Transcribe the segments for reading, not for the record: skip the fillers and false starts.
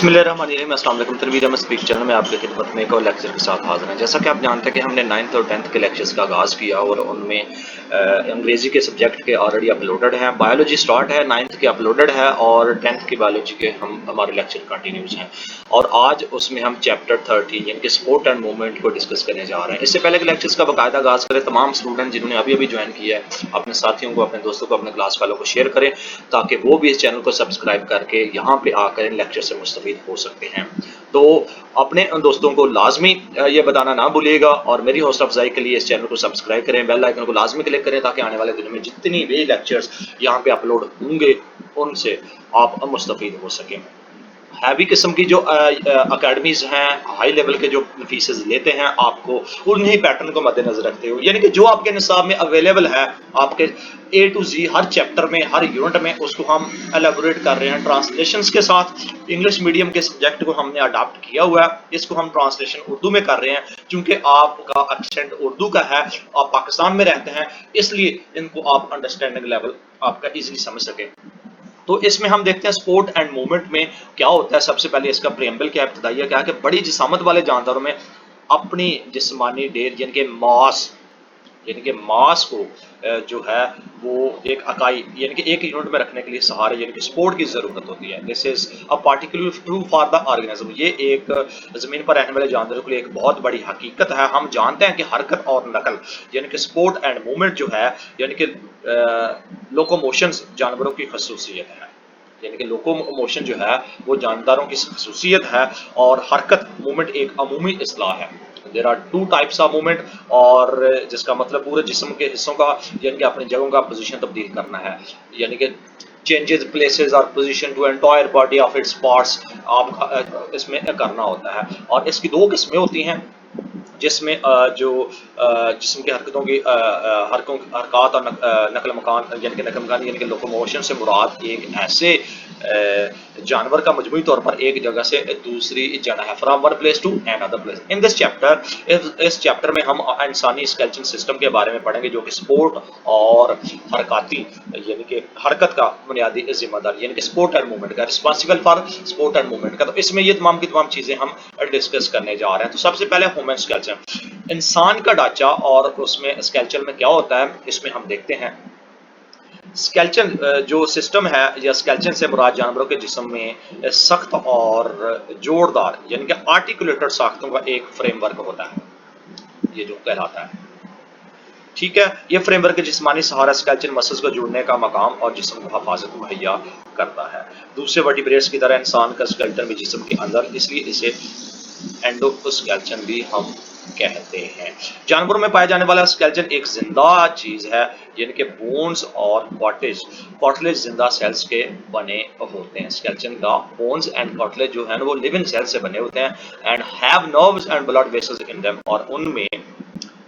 बिस्मिल्लाहिर्रहमानिर्रहीम, अस्सलाम वालेकुम। तनवीर अहमद स्पीक चैनल में आपके खिदमत में एक और लेक्चर के साथ हाजिर हैं। जैसा कि आप जानते हैं कि हमने 9th और 10th के लेक्चर्स का आगाज़ किया और उनमें अंग्रेज़ी के सब्जेक्ट के ऑलरेडी अपलोडेड हैं, बायोलॉजी स्टार्ट है, 9th के अपलोडेड है और 10th की बायोलॉजी के हमारे लेक्चर कंटिन्यूज हैं। और आज उसमें हम चैप्टर 13 यानी कि स्पोर्ट एंड मूवमेंट को डिस्कस करने जा रहे हैं। इससे पहले के लेक्चर्स का बाकायदा आगाज़ करें, तमाम स्टूडेंट जिन्होंने अभी अभी ज्वाइन किया है अपने साथियों को, अपने दोस्तों को, अपने क्लास वालों को शेयर करें ताकि वो भी इस चैनल को सब्सक्राइब करके यहाँ पे आकर इन लेक्चर से मुस्तफ़ीद हो सकते हैं। तो अपने उन दोस्तों को लाजमी ये बताना ना भूलिएगा और मेरी हौसला अफजाई के लिए इस चैनल को सब्सक्राइब करें, बेल आइकन को लाजमी क्लिक करें ताकि आने वाले दिनों में जितनी भी लेक्चर्स यहाँ पे अपलोड होंगे उनसे आप मुस्तफ़ीद हो सकें। हैवी किस्म की जो अकेडमीज़ हैं, हाई लेवल के जो फीसेस लेते हैं आपको, उन्हीं पैटर्न को मद्देनजर रखते हुए, यानी कि जो आपके निसाब में अवेलेबल है आपके A to Z her chapter में, हर यूनिट में, उसको हम एलेबोरेट कर रहे हैं ट्रांसलेशंस के साथ। इंग्लिश मीडियम के सब्जेक्ट को हमने अडॉप्ट किया हुआ है, इसको हम ट्रांसलेशन उर्दू में कर रहे हैं क्योंकि आपका एक्सेंट उर्दू का है, आप पाकिस्तान में रहते हैं, इसलिए इनको आप अंडरस्टैंडिंग लेवल आपका ईजिली समझ सकें। तो इसमें हम देखते हैं स्पोर्ट एंड मूवमेंट में क्या होता है। सबसे पहले इसका प्रेम्बल क्या है, इब्तदाइया क्या है कि बड़ी जिसामत वाले जानदारों में अपनी जिस्मानी ढेर यानी कि मास को जो है वो एक इकाई यानी कि एक यूनिट में रखने के लिए सहारे यानी कि सपोर्ट की ज़रूरत होती है। This is a particular true for the organism. ये एक ज़मीन पर रहने वाले जानवरों के लिए एक बहुत बड़ी हकीकत है। हम जानते हैं कि हरकत और नकल यानी कि स्पोर्ट एंड मूवमेंट जो है यानी कि लोकोमोशंस जानवरों की खसूसियत है, यानी कि लोकोमोशन जो है वो जानदारों की खसूसियत है और हरकत मूवमेंट एक अमूमी इस्लाह है। There are two types of movement और जिसका मतलब पूरे जिस्म के हिस्सों का यानी कि अपनी जगहों का पोजीशन तब्दील करना है, यानी कि चेंजेस प्लेसेस और position to entire body of its parts आप इसमें करना होता है। और इसकी दो किस्में होती हैं जिसमें जो जिस्म की हरकतों की हरकत और नकल मकान यानी कि नकल मकान यानी कि लोकोमोशन से मुराद एक ऐसे जानवर का मजमूई तौर पर एक जगह से दूसरी जाना है, from one place to another place. In this chapter इस चैप्टर में हम इंसानी स्केलेटन सिस्टम के बारे में पढ़ेंगे जो कि स्पोर्ट और हरकती यानी कि हरकत का बुनियादी जिम्मेदार यानी कि स्पोर्ट एंड मूवमेंट का responsible for sport and movement का। तो इसमें ये तमाम की तमाम चीज़ें हम डिस्कस करने जा रहे हैं। तो सबसे पहले ह्यूमन स्केलेटन, इंसान का ढांचा और उसमें स्केलेटन में क्या होता है, इसमें हम देखते हैं। स्केलेटन जो सिस्टम है या स्केलेटन से मुराद जानवरों के जिस्म में सख्त और जोरदार यानी कि आर्टिकुलेटेड साख्तों का एक फ्रेमवर्क होता है, ये जो कहलाता है। ठीक है, ये फ्रेमवर्क जिस्मानी सहारा स्केलेटन मसल्स को जोड़ने का मकाम और जिस्म को हिफाजत मुहैया करता है। दूसरे वर्टिब्रेट्स की तरह इंसान का स्केलेटन भी जिस्म के अंदर, इसलिए इसे एंडोस्केलेटन भी हम कहते हैं। जानवरों में पाया जाने वाला स्केलेटन एक जिंदा चीज है यानी कि बोन्स और कार्टिलेज जिंदा सेल्स के बने होते हैं। स्केलेटन का बोन्स एंड कार्टिलेज जो है ना वो लिविंग सेल से बने होते हैं and have nerves and blood vessels in them, और उनमें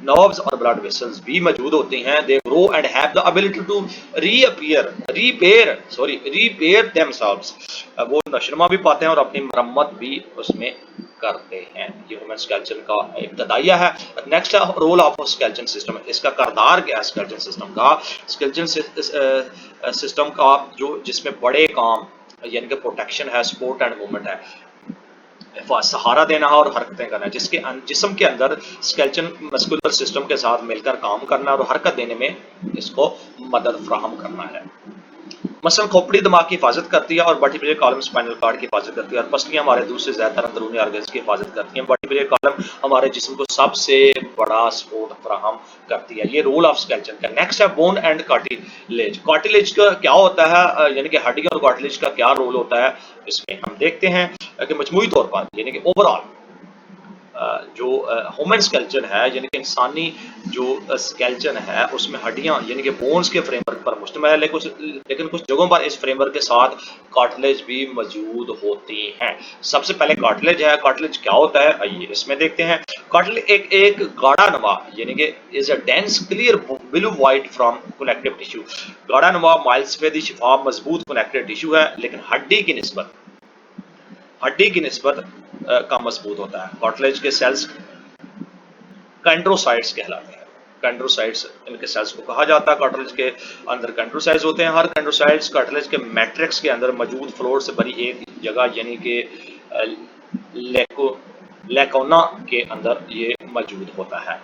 नर्व्स और ब्लड वेसल्स भी मौजूद होती हैं। They grow and have the ability to repair themselves, वो नशोनुमा भी पाते हैं और अपनी मरम्मत भी उसमें करते हैं। ये ह्यूमन स्केलेटन का इब्तदाइया है। नेक्स्ट है रोल ऑफ स्केलेटन सिस्टम, इसका किरदार क्या है स्केलेटन सिस्टम का। स्केलेटन सिस्टम का जो जिसमें बड़े काम यानी कि प्रोटेक्शन है, सपोर्ट एंड मूवमेंट है, सहारा देना है और हरकतें करना है, जिसके जिस्म के अंदर स्केलेटन मस्कुलर सिस्टम के साथ मिलकर काम करना और हरकत देने में इसको मदद फराहम करना है। मसलन खोपड़ी दिमाग की हिफाजत करती है और वर्टिब्रल कॉलम स्पाइनल कार्ड की हिफाजत करती है और पसलियां हमारे दूसरे ज्यादातर अंदरूनी ऑर्गन्स की हिफाजत करती हैं। वर्टिब्रल कॉलम हमारे जिस्म को सबसे बड़ा सपोर्ट फराहम करती है। ये रोल ऑफ स्केलेटन का। नेक्स्ट है बोन एंड कार्टिलेज। कार्टिलेज का क्या होता है यानी कि हड्डी और कार्टिलेज का क्या रोल होता है, इसमें हम देखते हैं कि मजमूई तौर पर यानी कि ओवरऑल जो ह्यूमन स्केलेटन है यानी कि इंसानी जो स्केलेटन है उसमें हड्डियां यानी कि बोन्स के फ्रेमवर्क पर मुश्तमिल है, लेकिन कुछ जगहों पर इस फ्रेमवर्क के साथ कार्टिलेज भी मौजूद होती हैं। सबसे पहले कार्टिलेज है। कार्टिलेज क्या होता है आइए इसमें देखते हैं। कार्टिलेज एक गाढ़ा नुमा यानी कि is a dense clear blue white from connective tissue. गाढ़ा नुमा माइलस्फेदी शिफाफ मजबूत कनेक्टिव टिश्यू है, लेकिन हड्डी की निस्बत कम मजबूत होता है। कार्टिलेज के सेल्स कंड्रोसाइट्स कहलाते हैं। कंड्रोसाइट्स इनके सेल्स को कहा जाता है। कार्टिलेज के अंदर कंड्रोसाइट्स होते हैं। हर कंड्रोसाइट्स कार्टिलेज के मैट्रिक्स के अंदर मौजूद फ्लोर से बनी एक जगह यानी कि लेकोना के अंदर ये मौजूद होता है।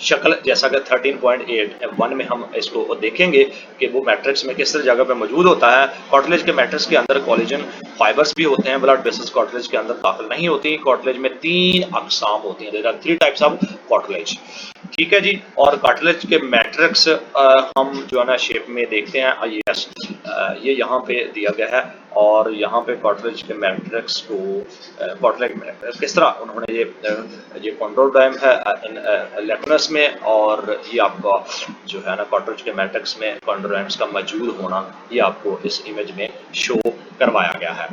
शक्ल जैसा कि 13.81 में हम इसको देखेंगे कि वो मैट्रिक्स में किस तरह जगह पे मौजूद होता है। कार्टिलेज के मैट्रिक्स के अंदर कोलेजन फाइबर्स भी होते हैं, ब्लड वेसल्स कार्टिलेज के अंदर दाखिल नहीं होती। कार्टिलेज में 3 अकसाम होती हैं, there are 3 types of cartilage. ठीक है जी। और कार्टिलेज के मैट्रिक्स हम जो है ना शेप में देखते हैं, यस ये यहाँ पे दिया गया है। और यहाँ पे कार्टिलेज के मैट्रिक्स को कार्टिलेज किस तरह उन्होंने ये कॉन्ड्रोडर्म है लेटनस में, और ये आपका जो है ना कार्टिलेज के मैट्रिक्स में कॉन्ड्रोडर्म्स का मौजूद होना ये आपको इस इमेज में शो करवाया गया है।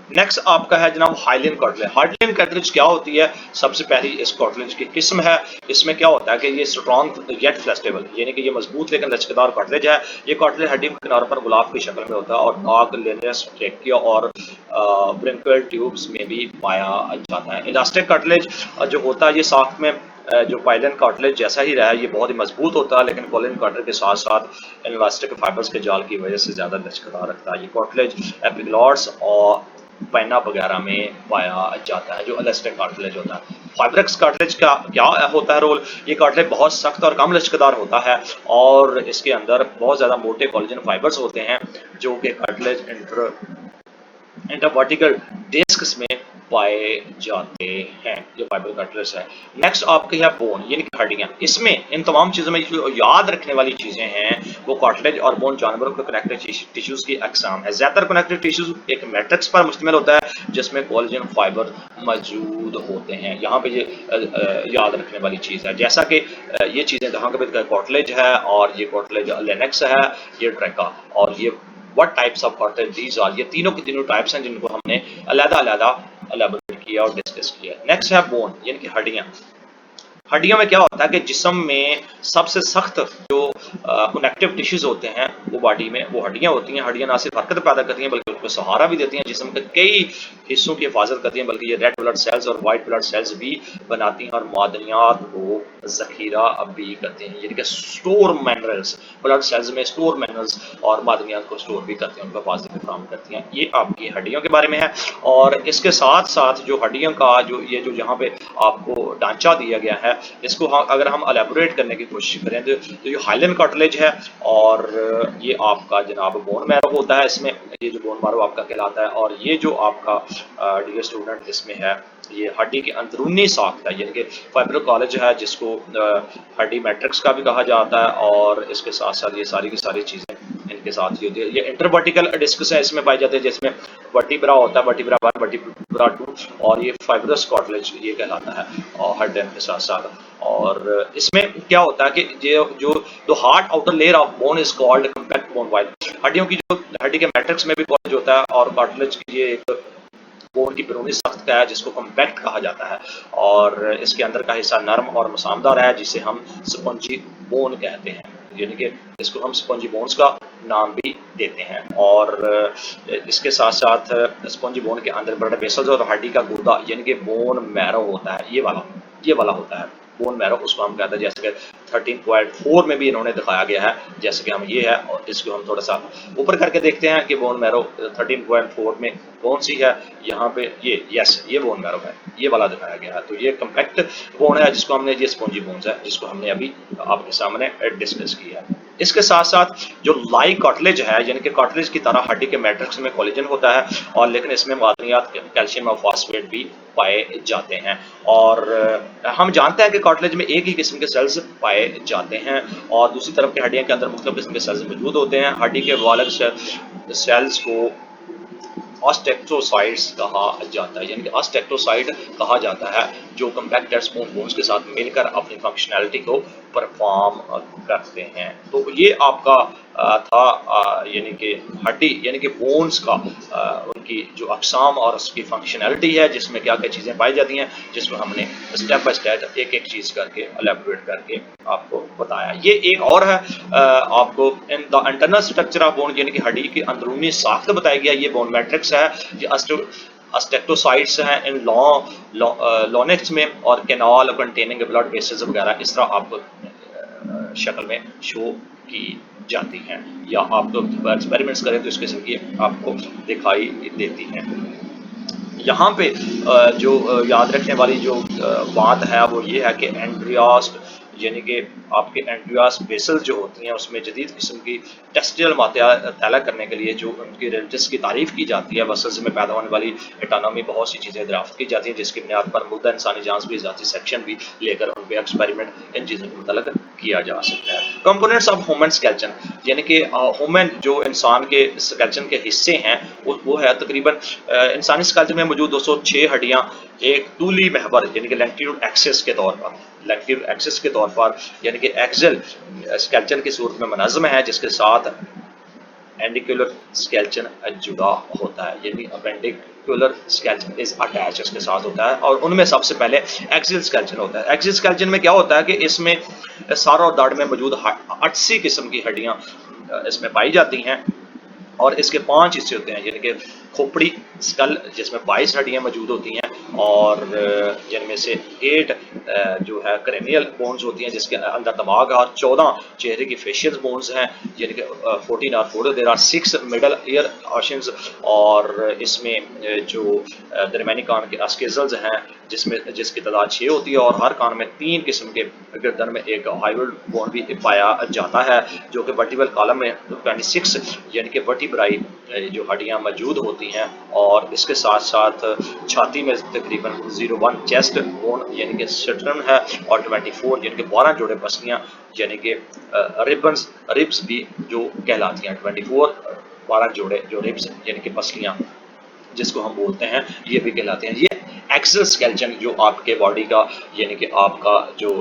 नेक्स्ट आपका है जनाब हाइलिन कार्टिलेज। हाइलिन कार्टिलेज क्या होती है? सबसे पहली इस कार्टिलेज की किस्म है। इसमें क्या होता है कि ये स्ट्रॉन्ग येट फ्लेक्सिबल, यानी कि ये मजबूत लेकिन लचकदार कार्टिलेज है। ये कार्टिलेज हड्डी के किनारों पर गुलाब की शक्ल में होता है और नाक, लेनियस, ट्रेकिया और ब्रिंकल ट्यूब्स में भी पाया जाता है। इलास्टिक कार्टिलेज जो होता है ये साख्त में जो पाइलन कार्टिलेज जैसा ही रहा है, ये बहुत ही मजबूत होता है, लेकिन कोलिन कार्टिलेज के साथ साथ इलास्टिक फाइबर्स के जाल की वजह से ज्यादा लचकदार रखता है। ये कार्टिलेज एपिग्लॉट्स और पैना वगैरह में पाया जाता है, जो इलास्टिक कार्टिलेज होता है। फाइब्रस कार्टिलेज का क्या होता है रोल? ये कार्टिलेज बहुत सख्त और कम लचकदार होता है और इसके अंदर बहुत ज्यादा मोटे कोलेजन फाइबर्स होते हैं जो कि कार्टिलेज इंटरवर्टिकल डिस्क्स में पाए जाते हैं, जो फाइबर कार्टिलेज है। नेक्स्ट आपके है बोन, यानी कि हड्डियां। इसमें इन तमाम चीजों में जो याद रखने वाली चीजें हैं वो कार्टिलेज और बोन जानवरों के कनेक्टिव टिश्यूज की अकसाम है। ज्यादातर कनेक्टिव टिश्यूज एक मैट्रिक्स पर मुश्तमिल होता है जिसमें कोलेजन फाइबर मौजूद होते हैं। यहाँ पे ये याद रखने वाली चीज है, जैसा कि ये चीजें जहाँ पे कार्टिलेज है और ये कार्टिलेज लेनेक्स है, ये ट्रेका और ये what types of cartilage these are, ये तीनों की तीनों टाइप्स हैं जिनको हमने अलग-अलग एलाबोरेट किया और डिस्कस किया। नेक्स्ट है बोन, यानी कि हड्डियां। हड्डियों में क्या होता है कि जिस्म में सबसे सख्त जो कनेक्टिव टिश्यूज होते हैं वो बॉडी में वो हड्डियां होती हैं। हड्डियां ना सिर्फ हरकत पैदा करती हैं बल्कि उनको सहारा भी देती हैं, जिस्म के कई हिस्सों की हिफाजत करती हैं, बल्कि ये रेड ब्लड सेल्स और वाइट ब्लड सेल्स भी बनाती हैं और मादनियात को जखीरा भी करती हैं, यानी कि स्टोर मिनरल्स, ब्लड सेल्स में स्टोर मिनरल्स और मादनियात को स्टोर भी करती हैं, उनको हिफाजत भी फराहम करती हैं। ये आपकी हड्डियों के बारे में है। और इसके साथ साथ जो हड्डियों का जो यहाँ पे आपको ढांचा दिया गया है, इसको अगर हम एलेबोरेट करने की कोशिश करें तो ये हाइलिन कार्टिलेज है और ये आपका जनाब बोन मैरो होता है। इसमें ये जो बोन मैरो आपका कहलाता है और ये जो आपका डियर स्टूडेंट इसमें है ये हड्डी के अंदरूनी साख्त है, यानी कि फाइब्रो कॉलेज है जिसको हड्डी मैट्रिक्स का भी कहा जाता है। और इसके साथ साथ ये सारी की सारी चीज़ें इनके साथ ही होती है। ये इंटरवर्टिकल डिस्कस है, इसमें पाई जाती है, जिसमें वर्टिब्रा होता है, वर्टिब्रा 1, वर्टिब्रा 2 और ये फाइब्रस कार्टिलेज ये कहलाता है और हड्डियों के साथ साथ। और इसमें क्या होता है कि जो hard outer layer of bone is called compact bone, while हड्डियों की जो हड्डी के मैट्रिक्स में भी कॉलेज होता है और कार्टिलेज की ये एक बोन की बैरूनी सख्त का है जिसको कॉम्पैक्ट कहा जाता है और इसके अंदर का हिस्सा नरम और मसामदार है जिसे हम स्पंजी बोन कहते हैं, यानी कि इसको हम स्पंजी बोन्स का नाम भी देते हैं। और इसके साथ साथ स्पंजी बोन के अंदर ब्लड वेसल्स और हड्डी का गुर्दा यानी कि बोन मैरो होता है, ये वाला होता है बोन मैरो, उसको हम कहते हैं। जैसे कि 13.4 में भी इन्होंने दिखाया गया है, जैसे कि हम ये है और इसको हम थोड़ा सा ऊपर करके देखते हैं कि बोन मैरो 13.4 में कौन सी है। यहाँ पे ये बोन मैरो है, ये वाला दिखाया गया है। तो ये कम्पैक्ट बोन है जिसको हमने, ये स्पंजी बोन्स है जिसको हमने अभी आपके सामने डिस्कस किया है। इसके साथ साथ जो लाई कार्टिलेज है, यानी कि कार्टिलेज की तरह हड्डी के मैट्रिक्स में कोलेजन होता है और लेकिन इसमें मादनियात कैल्शियम और फास्फेट भी पाए जाते हैं। और हम जानते हैं कि कार्टिलेज में एक ही किस्म के सेल्स पाए जाते हैं और दूसरी तरफ की हड्डियों के अंदर मुख्तलिफ किस्म के सेल्स मौजूद होते हैं। हड्डी के वालक सेल्स को ऑस्टेक्टोसाइट्स कहा जाता है, यानी कि ऑस्टेक्टोसाइट कहा जाता है जो कॉम्पैक्ट डेड स्मूथ बोन्स के साथ मिलकर अपनी फंक्शनैलिटी को परफॉर्म करते हैं। तो ये आपका था यानी कि हड्डी यानी कि बोन्स का उनकी जो अकसाम और उसकी फंक्शनैलिटी है जिसमें क्या क्या चीज़ें पाई जाती हैं, जिसको हमने स्टेप बाय स्टेप एक एक चीज़ करके एलैबोरेट करके आपको बताया। ये एक और है आपको in the internal structure of bone, यानी कि हड्डी की अंदरूनी साख्त बताया गया। ये बोन मैट्रिक्स है, ये अस्टेक्टोसाइट्स हैं इन लॉनेक्स में और कैनाल कंटेनिंग ब्लड वेसल्स वगैरह इस तरह आपको शक्ल में शो की जाती हैं, या आप तो एक्सपेरिमेंट्स करें तो इस किस्म की आपको दिखाई देती हैं। यहाँ पे जो याद रखने वाली जो बात है वो ये है कि एंड्रियास यानी कि आपके एंड्रियास बेसल जो होती हैं उसमें जदीद किस्म की टेस्टियल तैला करने के लिए जो उनकी रिलेटिव्स की तारीफ की जाती है, वसल्स में पैदा होने वाली एटानॉमी बहुत सी चीज़ें दराफ्त की जाती हैं जिसकी बुनियाद पर मुद्दा इंसानी जांच भी ज़ाती सेक्शन भी लेकर उन पर एक्सपेरिमेंट इन चीज़ों के मुतल्लिक किया जा सकता है। कंपोनेंट्स ऑफ ह्यूमन स्केलेटन यानी कि ह्यूमन जो इंसान के स्केलेटन के हिस्से हैं वो है तकरीबन इंसानी स्केलेटन में मौजूद 206 हड्डियां एक तूली महवर यानी कि लैंगिट्यूड एक्सिस के तौर पर यानी कि एक्सल स्केलेटन की सूरत में मुनज़्ज़म है जिसके साथ एंडिकुलर स्केलेटन जुड़ा होता है, यानी अपेंडिकुलर स्केलेटन इज अटैच इसके साथ होता है। और उनमें सबसे पहले एक्सियल स्केलेटन होता है। एक्सियल स्केलेटन में क्या होता है कि इसमें सार और दाढ़ में मौजूद 80 किस्म की हड्डियां इसमें पाई जाती हैं और इसके 5 हिस्से होते हैं, यानी कि खोपड़ी स्कल जिसमें 22 हड्डियां मौजूद होती हैं और जिनमें से 8 जो है क्रेनियल बोन्स होती हैं जिसके अंदर दिमाग और 14 चेहरे की फेशियल बोन्स हैं, यानी कि 14 और 4 देयर आर 6 मिडल ईयर ऑर्शंस और इसमें जो दरमियानी कान के अस्केजल्स हैं जिसकी तादाद 6 होती है और हर कान में 3 किस्म के गर्दन में एक हाइवल बोन भी पाया जाता है जो कि वर्टिब्रल कॉलम में 26 यानी कि वर्टिब्राई जो हड्डियां मौजूद होती हैं और इसके साथ साथ छाती में तकरीबन 01 चेस्ट बोन यानी कि स्टर्नम है और 24 यानी कि 12 जोड़े पसलियां यानी कि रिब्स भी जो कहलाती हैं 24 12 जोड़े जो रिब्स यानी कि पसलियां जिसको हम बोलते हैं ये भी कहलाते हैं। ये एक्सल स्केलेटन जो आपके बॉडी का यानी कि आपका जो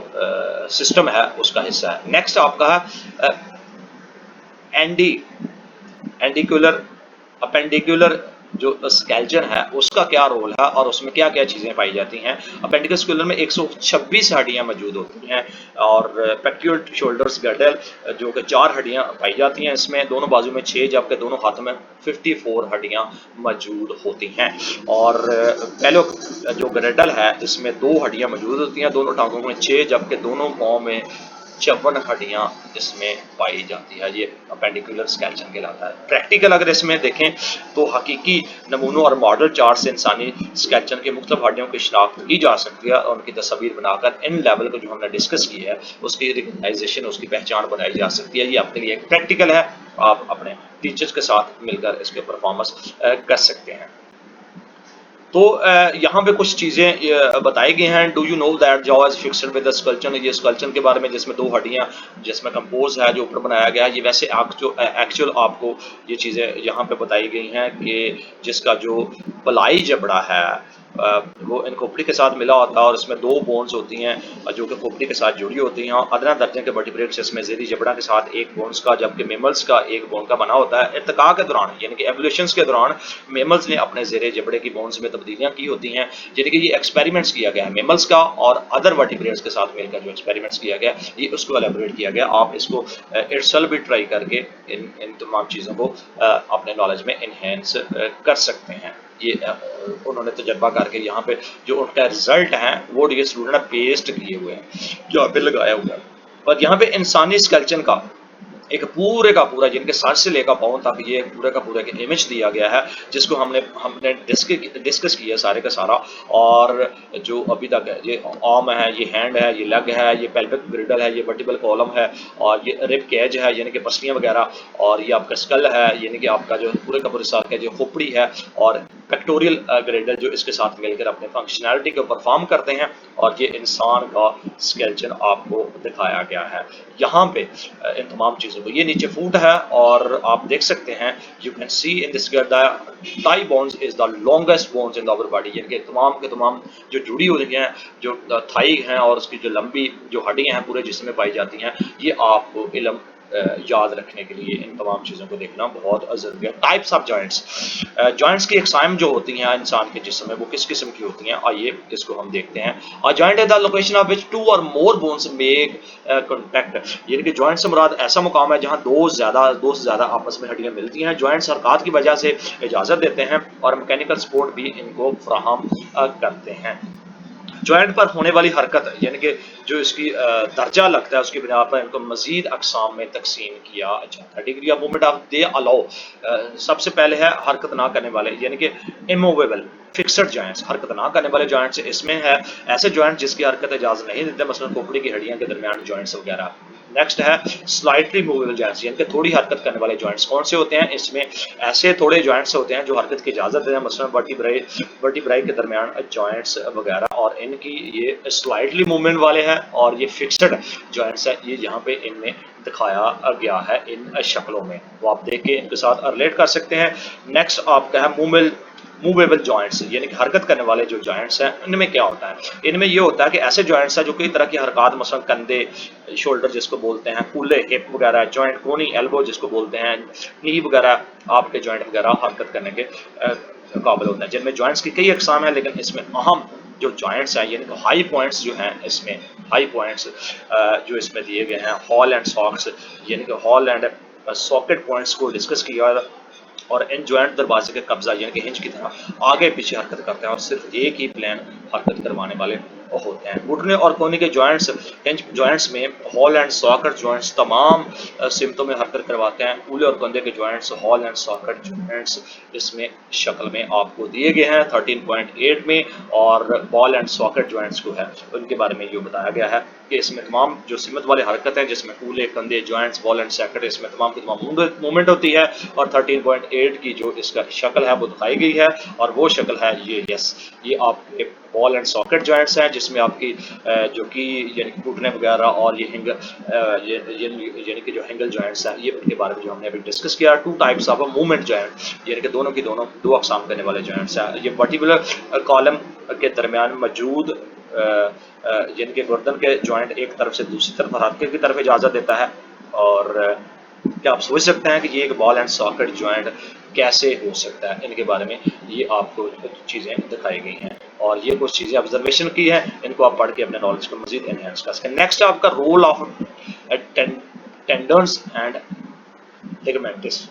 सिस्टम है उसका हिस्सा है। नेक्स्ट आपका है एंडिकुलर अपेंडिकुलर जो स्केलेटन है उसका क्या रोल है और उसमें क्या क्या चीज़ें पाई जाती हैं। अपेंडिकुलर में 126 हड्डियां मौजूद होती हैं और पेक्यूल शोल्डर्स गर्डल जो कि 4 हड्डियां पाई जाती हैं इसमें, दोनों बाजू में 6 जबकि दोनों हाथों में 54 हड्डियां मौजूद होती हैं और पहले जो गर्डल है इसमें 2 हड्डियां मौजूद होती हैं, दोनों टांगों में 6 जबकि दोनों पाँव में 54 हड्डियां इसमें पाई जाती है। ये अपेंडिकुलर स्केलेटन कहलाता है। प्रैक्टिकल अगर इसमें देखें तो हकीकी नमूनों और मॉडल चार्ट से इंसानी स्केलेटन के मुख्तलिफ हड्डियों की शिनाख्त की जा सकती है और उनकी तस्वीर बनाकर इन लेवल को जो हमने डिस्कस किया है उसकी रिकग्नाइजेशन उसकी पहचान बनाई जा सकती है। ये आपके लिए एक प्रैक्टिकल है, आप अपने टीचर्स के साथ मिलकर इसके परफॉर्मेंस कर सकते हैं। तो यहाँ पे कुछ चीज़ें बताई गई हैं। Do you know that jaw is fixed with the स्कल्चन, ये स्कल्चन के बारे में जिसमें 2 हड्डियाँ जिसमें कंपोज है जो ऊपर बनाया गया है, ये वैसे एक्चुअल आपको ये चीज़ें यहाँ पे बताई गई हैं कि जिसका जो पलाई जबड़ा है वो इन खोपड़ी के साथ मिला होता है और इसमें 2 बोन्स होती हैं जो कि खोपड़ी के साथ जुड़ी होती हैं और अदना दर्जे के वर्टिब्रेट्स इसमें ज़ेरी जबड़ा के साथ एक बोन्स का जबकि मेमल्स का एक बोन का बना होता है। इर्तिका के दौरान यानी कि एवोल्यूशन के दौरान मेमल्स ने अपने ज़ेरे जबड़े की बोन्स में तब्दीलियाँ की होती हैं, यानी कि ये एक्सपेरिमेंट्स किया गया है मेमल्स का और अदर वर्टिब्रेट्स के साथ मिलकर जो एक्सपेरिमेंट्स किया गया ये उसको एलेबोरेट किया गया। आप इसको इटसेल्फ भी ट्राई करके इन तमाम चीज़ों को अपने नॉलेज में इन्हेंस कर सकते हैं। ये उन्होंने तजर्बा करके यहाँ पे जो उनका रिजल्ट है वो ये स्टूडेंट पेस्ट किए हुए हैं यहाँ पे लगाया हुआ है और यहाँ पे इंसानी स्केलेटन का एक पूरे का पूरा जिनके सर से लेकर पाँव तक ये पूरे का पूरा एक इमेज दिया गया है जिसको हमने डिस्कस किया सारे का सारा। और जो अभी तक है ये आर्म है, ये हैंड है, ये लेग है, ये पेल्विक ग्रिडल है, ये वर्टिब्रल कॉलम है और ये रिब केज है यानी कि पसलियाँ वगैरह और ये आपका स्कल है यानी कि आपका जो पूरे का पूरे साथ का जो खोपड़ी है और पेक्टोरियल ग्रिडल जो इसके साथ मिलकर अपने फंक्शनैलिटी को परफॉर्म करते हैं और ये इंसान का स्केलेटन आपको दिखाया गया है यहाँ पे इन तमाम चीज़ों को। ये नीचे फूट है और आप देख सकते हैं you can see in this thigh bones is the longest bones in our body, यानी कि तमाम के तमाम जो जुड़ी हुई हैं जो थाई हैं और उसकी जो लंबी जो हड्डियां हैं पूरे जिस्म में पाई जाती हैं, ये आपको इल्म याद रखने के लिए इन तमाम चीज़ों को देखना बहुत ज़रूरी है। टाइप्स ऑफ जॉइंट्स की अक़साम जो होती हैं इंसान के जिस्म में वो किस किस्म की होती हैं, आइए इसको हम देखते हैं। Joint is the location of which 2 और मोर बोन्स मेक कॉन्टैक्ट, यानी कि जॉइंट से मुराद ऐसा मुकाम है जहाँ दो से ज़्यादा आपस में हड्डियाँ मिलती हैं। जॉइंट्स हरकत की वजह से इजाज़त देते हैं और मैकेनिकल सपोर्ट भी इनको फ्राहम करते हैं। जॉइंट पर होने वाली हरकत यानी कि जो इसकी दर्जा लगता है उसकी बिना पर इनको मजीद अकसाम में तकसीम किया जाता है। Degree of movement of they allow, सबसे पहले है हरकत ना करने वाले यानी कि इमूवेबल फिक्सड जॉइंट्स, हरकत ना करने वाले जॉइंट्स इसमें है ऐसे जॉइंट जिसकी हरकत इजाजत नहीं देते, मसलन खोपड़ी की हड्डियों के दरमियान जॉइंट्स वगैरह। नेक्स्ट है स्लाइटली मूवेबल जॉइंट्स यानी कि थोड़ी हरकत करने वाले जॉइंट्स। कौन से होते हैं इसमें? ऐसे थोड़े जॉइंट्स होते हैं जो हरकत की इजाजत देते हैं, मसलन वर्टिब्राई के दरमियान जॉइंट्स वगैरह, और इनकी ये स्लाइटली मूवमेंट वाले हैं और ये फिक्सड जॉइंट्स है। ये यहाँ पे इनमें दिखाया गया है इन शक्लों में, वो आप देख के इनके साथ रिलेट कर सकते हैं। नेक्स्ट आपका है मूवेबल जॉइंट्स यानी कि हरकत करने वाले जो जॉइंट्स हैं इनमें क्या होता है? इनमें ये होता है कि ऐसे जॉइंट्स हैं जो कई तरह की हरकत, मसलन कंधे, शोल्डर जिसको बोलते हैं, कूल्हे हिप वगैरह, जॉइंट कोनी एल्बो जिसको बोलते हैं, नी वगैरह, आपके जॉइंट वगैरह हरकत करने के काबिल होते हैं, जिनमें जॉइंट्स की कई अकसाम है, लेकिन इसमें अहम जो जॉइंट्स हैं यानी कि हाई पॉइंट्स जो हैं इसमें, हाई पॉइंट्स जो इसमें दिए गए हैं, हॉल एंड सॉक्स यानी कि हॉल एंड सॉकेट पॉइंट्स को डिस्कस किया, और इन जॉइंट दरवाजे के कब्जा यानी कि हिंज की तरह आगे पीछे हरकत करते हैं और सिर्फ एक ही प्लेन हरकत करवाने वाले होते हैं। घुटने और कोहनी के जॉइंट्स, हिंज जॉइंट्स में हॉल एंड सॉकेट जॉइंट्स तमाम सिमतों में हरकत करवाते हैं। कूल्हे और कंधे के joints, hall and socket joints इसमें शक्ल में आपको दिए गए हैं 13.8 में, और बॉल एंड सॉकेट जॉइंट्स को है उनके बारे में ये बताया गया है कि इसमें तमाम जो सिमत वाले हरकत है जिसमें कूल्हे, कंधे, जॉइंट्स, बॉल एंड सॉकेट, इसमें तमाम की तमाम मूवमेंट होती है, और 13.8 की जो इसका शक्ल है वो दिखाई गई है, और वो शक्ल है ये, यस, ये आपके बॉल एंड सॉकेट जॉइंट्स हैं जिसमें आपकी जो कि यानी कि घुटने वगैरह और ये यानी कि जो हिंगल जॉइंट्स हैं, ये उनके बारे में जो हमने अभी डिस्कस किया। To types of movement joint यानी कि दोनों की दोनों दो अकसाम करने वाले जॉइंट्स हैं। ये पर्टिकुलर कॉलम के दरमियान मौजूद यानी कि गर्दन के जॉइंट एक तरफ से दूसरी तरफ हरकत की तरफ इजाज़त देता है। और क्या आप सोच सकते हैं कि ये एक बॉल एंड सॉकेट जॉइंट कैसे हो सकता है? इनके बारे में ये आपको चीज़ें दिखाई गई हैं, और ये कुछ चीज़ें ऑब्जर्वेशन की हैं, इनको आप पढ़ के अपने नॉलेज को मजीद एनहेंस कर सकें। नेक्स्ट आपका role of tendons and ligaments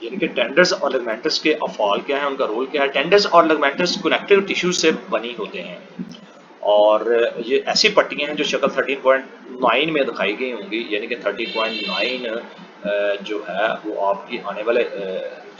यानी कि टेंडर्स और लिगामेंट्स के अफ़ाल क्या है, उनका रोल क्या है? टेंडर्स और लिगामेंट्स कनेक्टिव टिश्यू से बनी होते हैं, और ये ऐसी पट्टियाँ हैं जो शक्ल 13.9 में दिखाई गई होंगी, यानी कि 13.9 जो है वो आपकी आने वाले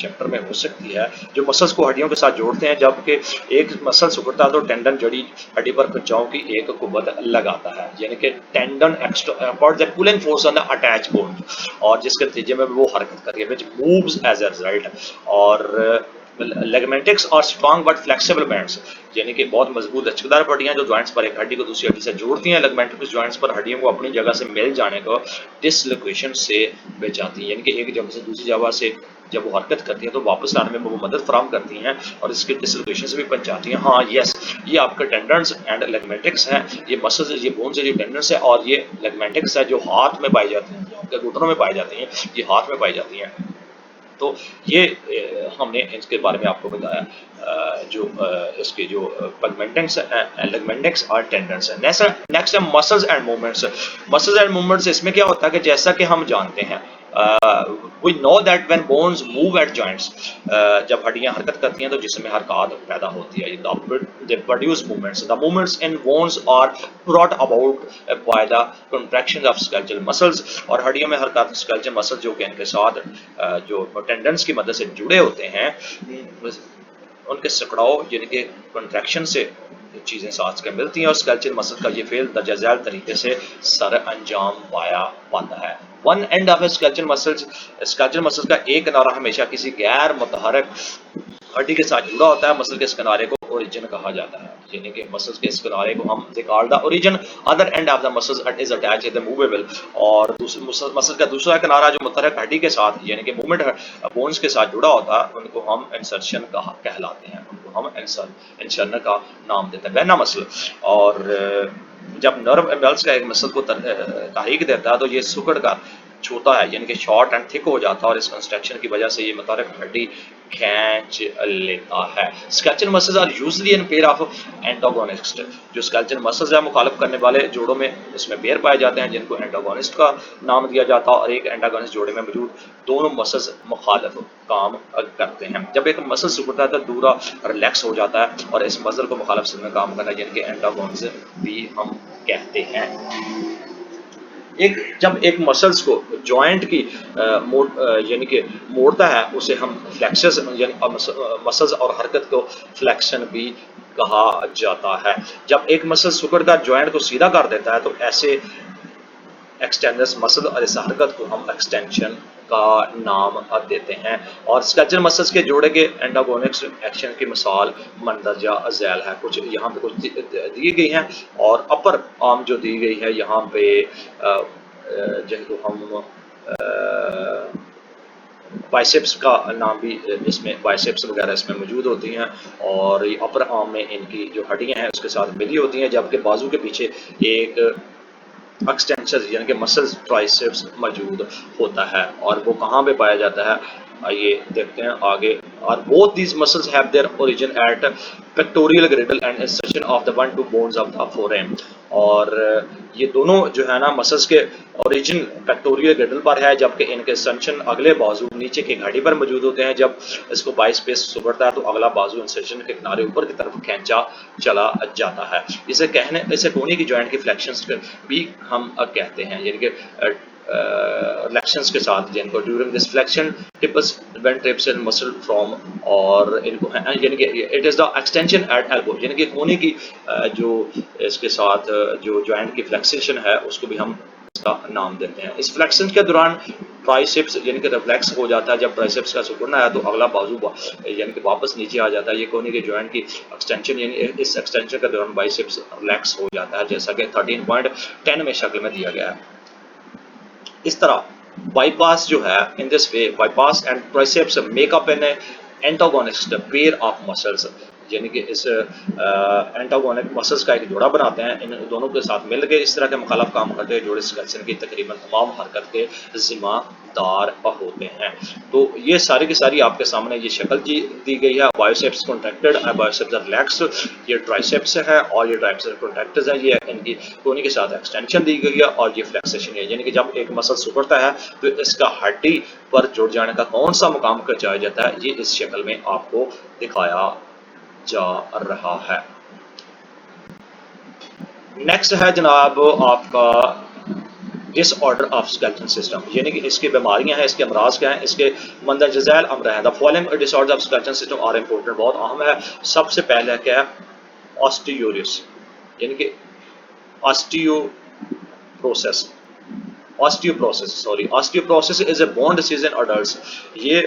चैप्टर में हो सकती है, जो मसल्स को हड्डियों के साथ जोड़ते हैं। जबकि एक मसल सिकुड़ता है तो टेंडन जड़ी हड्डी पर खिंचाव की एक कुव्वत लगाता है, यानी कि tendon exerts the pulling force on the attached bone, और जिसके नतीजे में वो हरकत करती है, which moves as a result. और लेगमेंटिक्स और स्ट्रॉन्ग बट फ्लेक्सिबल बैंड्स यानी कि बहुत मजबूत लचकदार पट्टियां जो जॉइंट्स पर एक हड्डी को दूसरी हड्डी से जोड़ती हैं। लेगमेंटिक्स जॉइंट्स पर हड्डियों को अपनी जगह से मिल जाने को डिसलोकेशन से बचाती हैं, यानी कि एक जगह से दूसरी जगह से जब वो हरकत करती हैं तो वापस लाने में वो मदद फराहम करती हैं और इसके डिसलोकेशन से भी बचाती हैं। हाँ यस, ये आपके टेंडन्स एंड लेगमेंटिक्स हैं, ये मसल्स, ये बोन्स, ये टेंडन्स है, और ये लेगमेंटिक्स है जो हाथ में पाई जाती हैं, आपके घुटनों में पाई जाती हैं, ये हाथ में पाई जाती हैं। तो ये हमने इसके बारे में आपको बताया जो इसके जो लिगामेंट्स और टेंडन्स है। नेक्स्ट है muscles and movements. Muscles and movements इसमें क्या होता है कि जैसा कि हम जानते हैं, we know that when bones move at joints, जब हड्डियां हरकत करती हैं तो जिसमें हरकत पैदा होती है, they produce movements. The movements in bones are brought about by the contraction of skeletal muscles, और हड्डियों में हरकत स्केलेटल मसल जो कि इनके साथ जो टेंडन्स की मदद से जुड़े होते हैं, उनके सिकुड़ाव यानी कि कंट्रैक्शन से चीज़ें साथ के मिलती हैं, और स्केलेटल मसल का ये फेल दर्जा झैल तरीके से सर अंजाम पाता है। One end of skeletal muscles का एक किनारा हमेशा किसी गैर मुतहरक हड्डी के साथ जुड़ा होता है। मसल के इस किनारे को ओरिजिन कहा जाता है, यानी कि मसल्स के इस किनारे को हम they call the origin. Other end of the muscles is attached the movable, और मसल का दूसरा किनारा जो मुतहरक हड्डी के साथ यानी कि मूवमेंट बोन्स के साथ जुड़ा होता है, उनको हम इंसर्शन कहलाते हैं, उनको हम इंसर्नर का नाम देते हैं, वेना मसल। और जब नर्व इम्पल्स का एक मसल को तहरीक देता है तो ये सिकुड़ कर छोटा है यानी कि शॉर्ट एंड थिक हो जाता है और इस कंस्ट्रक्शन की वजह से ये मुतारक हड्डी खींच लेता है। Skeletal muscles are usually in pair of antagonist. जो स्केलेटल मसल्स है मुखालिफ करने वाले जोड़ों में उसमें पेयर पाए जाते हैं जिनको एंटागोनिस्ट का नाम दिया जाता है और एक एंटागोनिस्ट जोड़े में मौजूद दोनों मसल्स मुखालिफ काम करते हैं। जब एक मसल सिकुड़ता है तो दूसरा रिलैक्स हो जाता है और इस मसल को मुखालिफ सिस्टम में काम करना यानी कि एंटागोनिज्म भी हम कहते हैं। एक जब एक मसल्स को जॉइंट की यानी कि मोड़ता है उसे हम फ्लेक्सस यानी मसल्स और हरकत को फ्लेक्शन भी कहा जाता है। जब एक मसल सिकुड़कर जॉइंट को सीधा कर देता है तो ऐसे एक्सटेंडर्स मसल और इस हरकत को हम एक्सटेंशन का नाम देते हैं। और स्केलेटल मसल्स के जोड़े के एंटागोनिस्ट एक्शन की मिसाल मंदरजा झैल है। कुछ यहाँ पे कुछ दी गई हैं और अपर आर्म जो दी गई है यहाँ पे जिनको हम बाइसेप्स का नाम भी इसमें बाइसेप्स वगैरह इसमें मौजूद होती हैं और ये अपर आर्म में इनकी जो हड्डियां हैं उसके साथ मिली होती हैं जबकि बाजू के पीछे एक एक्सटेंशन यानी कि मसल्स ट्राइसेप्स मौजूद होता है और वो कहाँ पे पाया जाता है आइए देखते हैं आगे। और both these muscles have their origin at pectoral ग्रिडल and insertion of the one two bones of the forearm. और ये दोनों जो है ना मसल्स के ओरिजिन पेक्टोरियल ग्रिडल पर है जबकि इनके इंसर्शन अगले बाजू नीचे की घाटी पर मौजूद होते हैं। जब इसको बाइसेप्स सिकुड़ता है तो अगला बाजू इंसर्शन के किनारे ऊपर की तरफ खींचा चला जाता है। इसे कोहनी की जॉइंट की फ्लेक्शंस भी हम कहते हैं यानी कि फ्लेक्शंस के साथ जिनको during this flexion tips trips and muscle from और इनको यानी कि it is the extension at elbow यानी कि कोहनी की जो इसके साथ जो जॉइंट की फ्लेक्सेशन है उसको भी हम इसका नाम देते हैं। इस फ्लेक्शन के दौरान ट्राइसेप्स यानी कि रिफ्लेक्स हो जाता है। जब ट्राइसेप्स का सिकुड़ना है तो अगला बाजू यानी कि वापस नीचे आ जाता है। ये कोहनी के जॉइंट की एक्सटेंशन यानी इस एक्सटेंशन के दौरान बाइसेप्स रिलैक्स हो जाता है जैसा कि 13.10 में शक्ल में दिया गया है। इस तरह बाईपास जो है in this way bypass and triceps make up an antagonist pair of muscles यानी कि इस एंटागोनिक मसल्स का एक जोड़ा बनाते हैं। इन दोनों के साथ मिलकर इस तरह के मुखालिफ काम करते हैं जोड़े स्केलेटन की तकरीबन तमाम हरकत के जिम्मेदार होते हैं। तो ये सारी की सारी आपके सामने ये शक्ल दी गई है। बाइसेप्स कॉन्ट्रैक्टेड बाइसेप्स रिलैक्स्ड, ये ट्राइसेप्स है और ये ट्राइसेप्स कॉन्ट्रैक्टेड है। ये इनकी कोहनी के साथ एक्सटेंशन दी गई है और ये फ्लेक्सेशन है यानी कि जब एक मसल सिकुड़ता है तो इसका हड्डी पर जुड़ जाने का कौन सा मुकाम बचाया जाता है ये इस शक्ल में आपको दिखाया जा रहा है। नेक्स्ट है जनाब आपका डिसऑर्डर ऑफ स्केलेटन सिस्टम यानी कि इसकी बीमारियां हैं, इसके अमराज क्या हैं, इसके मंदरजा झैल अमर हैं। The following disorder of skeleton system are important, बहुत अहम है। सबसे पहले क्या है ऑस्टियोरिस यानी कि osteoporosis osteoporosis is a bone disease in adults. ये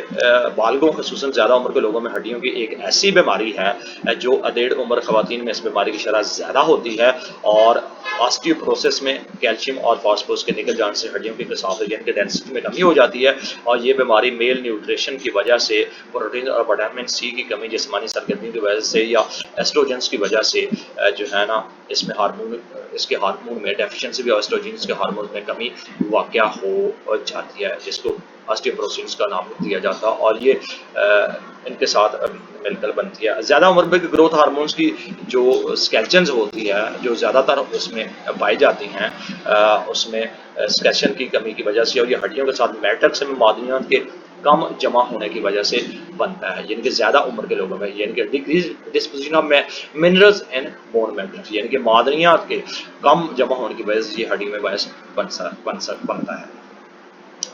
बालगों खसूसन ज़्यादा उम्र के लोगों में हड्डियों की एक ऐसी बीमारी है जो अधेड़ उम्र खवातीन में इस बीमारी की शरह ज़्यादा होती है। और ऑस्टियोप्रोसेस में कैल्शियम और फास्फोरस के निकल जाने से हड्डियों की कसौटी यानी कि डेंसिटी में कमी हो जाती है और ये बीमारी मेल न्यूट्रिशन की वजह से, प्रोटीन और विटामिन सी की कमी, जिस्मानी सरगर्मी की वजह से या एस्ट्रोजेंस की वजह से जो है ना इसमें इसके हार्मोन में डेफिशिएंसी भी, एस्ट्रोजेंस के हार्मोन में कमी वाक़या हो जाती है जिसको ऑस्टियोपोरोसिस का नाम दिया जाता है और ये इनके साथ मिलकर बनती है। ज़्यादा उम्र में ग्रोथ हार्मोन्स की जो स्केलेटन्स होती है जो ज़्यादातर उसमें पाई जाती हैं उसमें स्केलेटन की कमी की वजह से और ये हड्डियों के साथ मैट्रिक्स में मादनियात के कम जमा होने की वजह से बनता है यानी कि ज़्यादा उम्र के लोगों में यानी कि decrease disposition of minerals and bone matrix यानी कि मादनियात के कम जमा होने की वजह से ये हड्डी में बायस बनता है।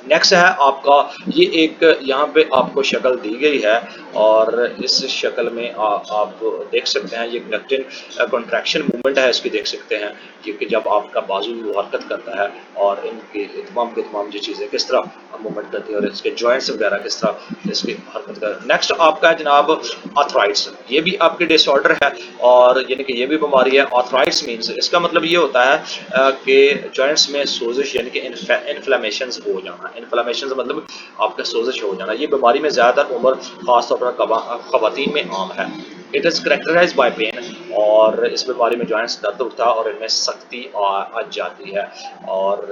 नेक्स्ट है आपका ये एक यहाँ पे आपको शक्ल दी गई है और इस शक्ल में आप देख सकते हैं ये कॉन्ट्रैक्शन मूवमेंट है इसकी देख सकते हैं क्योंकि जब आपका बाजू हरकत करता है और इनकी तमाम जो चीज़ें किस तरह मूवमेंट करती है और इसके जॉइंट्स वगैरह किस तरह इसकी हरकत करते हैं। नेक्स्ट आपका है जनाब आर्थराइट्स, ये भी आपके डिसऑर्डर है और यानी कि ये भी बीमारी है। आर्थराइट्स मीन्स इसका मतलब ये होता है कि जॉइंट्स में सोजिश यानी कि इन्फ्लेमेशन हो जाना। इन्फ्लेमेशन मतलब आपका सोजिश हो जाना। ये बीमारी में ज़्यादातर उम्र खासतौर पर खवातीन में आम है। It is characterise by pain और इस बीमारी में जॉइंट्स दर्द उठता है और इनमें सख्ती आ जाती है और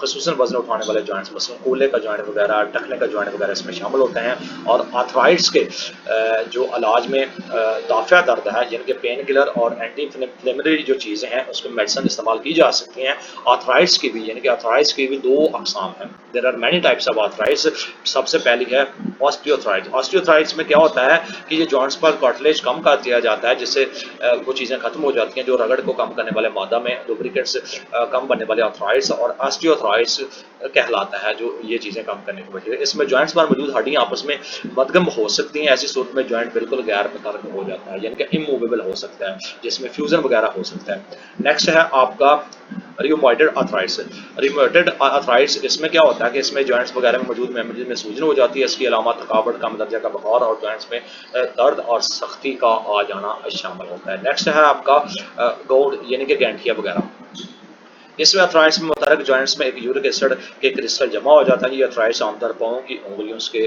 खसूसन वजन उठाने वाले जॉइंट्स मसलन कूल्हे का जॉइंट वगैरह, टखने का जॉइंट वगैरह इसमें शामिल होते हैं और आर्थराइड्स के जो इलाज में दाफिया दर्द है जिनके पेन किलर और एंटी इन्फ्लेमेटरी जो चीज़ें हैं उसमें मेडिसिन इस्तेमाल की जा सकती हैं। आर्थराइड्स की भी यानी कि आर्थराइड्स की भी दो अकसाम हैं। There are many types of arthritis. सबसे पहली है ऑस्टियोथ्राइड्स। ऑस्टियोथ्राइड्स में क्या होता है कि ये जॉइंट्स पर कार्टिलेज कम कर दिया जाता है जिससे वो चीज़ें खत्म हो जाती हैं जो रगड़ को कम करने वाले मादा में लुब्रिकेंट्स कम बनने वाले आर्थराइड्स और ऑस्टियोथ्राइड्स कहलाता है जो ये चीज़ें कम करने की वजह से। इसमें जॉइंट्स पर मौजूद हड्डियाँ आपस में मदगम हो सकती हैं। ऐसी सूरत में जॉइंट बिल्कुल गैर मुतहर्रिक हो जाता है यानी कि इमूवेबल हो सकता है जिसमें फ्यूजन वगैरह हो सकता है। नेक्स्ट है आपका रियोमॉइडेड आर्थराइट्स। रियोमॉइडेड आर्थराइट्स इसमें क्या होता है कि इसमें जॉइंट्स वगैरह में मौजूद मेमोरी में सूजन हो जाती है। इसकी अलावा थकावट, कम दर्जे का बुखार और जॉइंट्स में दर्द और सख्ती का आ जाना शामिल होता है। नेक्स्ट है आपका गोड यानी कि गैंठिया वगैरह। इसमें अर्थराइट्स में मुतहरक जॉइंट्स में एक यूरिक एसिड के क्रिस्टल जमा हो जाता है। ये अर्थराइट्स आमतौर पाँव की उंगलियों के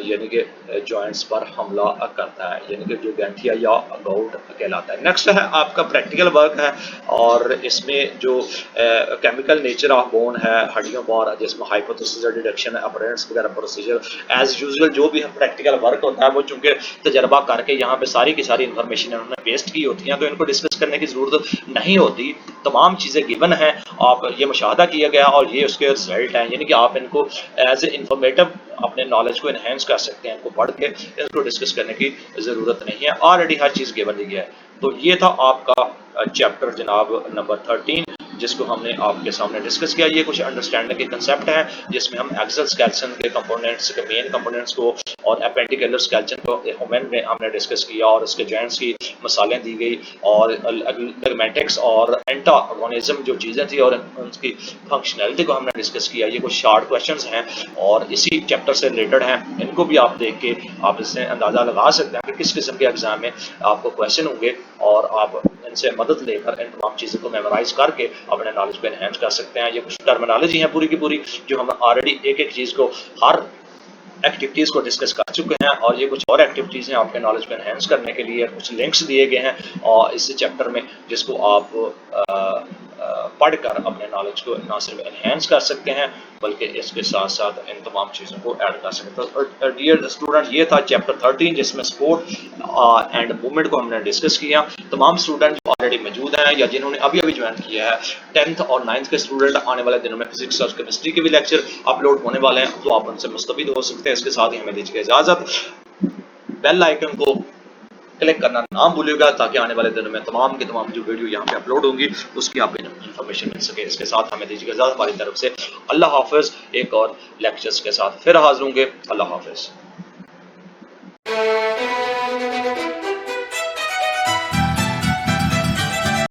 यानी कि जॉइंट्स पर हमला करता है यानी कि जो गैंठिया या गाउट कहलाता है। नेक्स्ट है आपका प्रैक्टिकल वर्क है और इसमें जो केमिकल नेचर ऑफ बोन है हड्डियों पर जिसमें हाइपोथेसिस डिडक्शन अपरेंट्स वगैरह प्रोसीजर एज यूजुअल जो भी प्रैक्टिकल वर्क होता है वो चूंकि तजर्बा करके यहाँ पे सारी की सारी इन्फॉर्मेशन उन्होंने पेस्ट की होती हैं तो इनको डिस्कस करने की ज़रूरत नहीं होती। तमाम चीज़ें गिवन हैं, आप ये मुशाहदा किया गया और ये उसके रिजल्ट हैं यानी कि आप इनको एज ए इंफॉर्मेटिव अपने नॉलेज को इन्हेंस कर सकते हैं। इनको पढ़ के इनको डिस्कस करने की ज़रूरत नहीं है, already her cheese given the है। तो ये था आपका चैप्टर जनाब नंबर 13 जिसको हमने आपके सामने डिस्कस किया। ये कुछ अंडरस्टैंडिंग के कंसेप्ट हैं जिसमें हम एक्सल स्केलेटन के कंपोनेंट्स के मेन कंपोनेंट्स को और एपेंडिकुलर स्केलेटन को ह्यूमन में हमने डिस्कस किया और उसके जॉइंट्स की मिसालें दी गई और लिगामेंटिक्स और एंटागोनिज्म जो चीज़ें थी और उनकी फंक्शनैलिटी को हमने डिस्कस किया। ये कुछ शार्ट क्वेश्चंस हैं और इसी चैप्टर से रिलेटेड हैं। इनको भी आप देख के आप इससे अंदाज़ा लगा सकते हैं कि किस किस्म के एग्जाम में आपको क्वेश्चन होंगे और आप इनसे मदद लेकर इन तमाम चीज़ों को मेमोराइज करके अपने नॉलेज को एनहेंस कर सकते हैं। ये कुछ टर्मिनोलॉजी है पूरी की पूरी जो हम ऑलरेडी एक एक चीज़ को हर एक्टिविटीज़ को डिस्कस कर चुके हैं और ये कुछ और एक्टिविटीज़ हैं आपके नॉलेज को एनहेंस करने के लिए। कुछ लिंक्स दिए गए हैं और इस चैप्टर में जिसको आप पढ़कर अपने नॉलेज को ना सिर्फ एनहेंस कर सकते हैं बल्कि इसके साथ साथ इन तमाम चीज़ों को ऐड कर सकते हैं। तो डियर स्टूडेंट ये था चैप्टर 13 जिसमें स्पोर्ट एंड मूवमेंट को हमने डिस्कस किया। तमाम स्टूडेंट जो ऑलरेडी मौजूद हैं या जिन्होंने अभी अभी ज्वाइन किया है 10th और 9th के स्टूडेंट आने वाले दिनों में फिजिक्स और केमिस्ट्री के भी लेक्चर अपलोड होने वाले हैं तो आप उनसे मुस्तफीद हो सकते हैं। इसके साथ ही हमें दीजिए इजाज़त। बेल आइकन को क्लिक करना ना भूलिएगा ताकि आने वाले दिनों में तमाम के तमाम जो वीडियो यहाँ पे अपलोड होंगी उसकी आपको इन्फॉर्मेशन मिल सके। इसके साथ हमें दीजिए इजाज़त हमारी तरफ से। अल्लाह हाफिज़। एक और लेक्चर्स के साथ फिर हाजिर होंगे। अल्लाह हाफिज़।